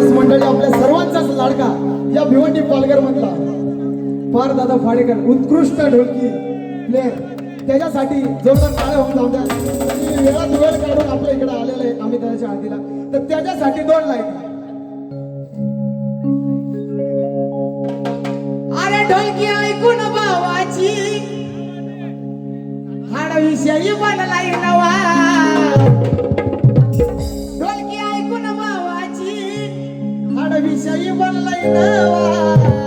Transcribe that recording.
मंडळी आपल्या सर्वांचाच लाडका या भिवंडी पालघर मधला फार दादा फाडेकर उत्कृष्ट ढोलकी प्लेअर त्याच्यासाठी जोरदार टाळ्या होऊन जाऊ द्या. वेळात वेळ काढून आपल्या इकडे आलेला आहे आम्ही त्याच्या आधीला तर त्याच्यासाठी 2 लाईन. अरे ढोलकी ऐकून भावाची हाडविषयी बनलाय नवा. ढोलकी ऐकून भावाची हाडविषयी बनलाय नवा.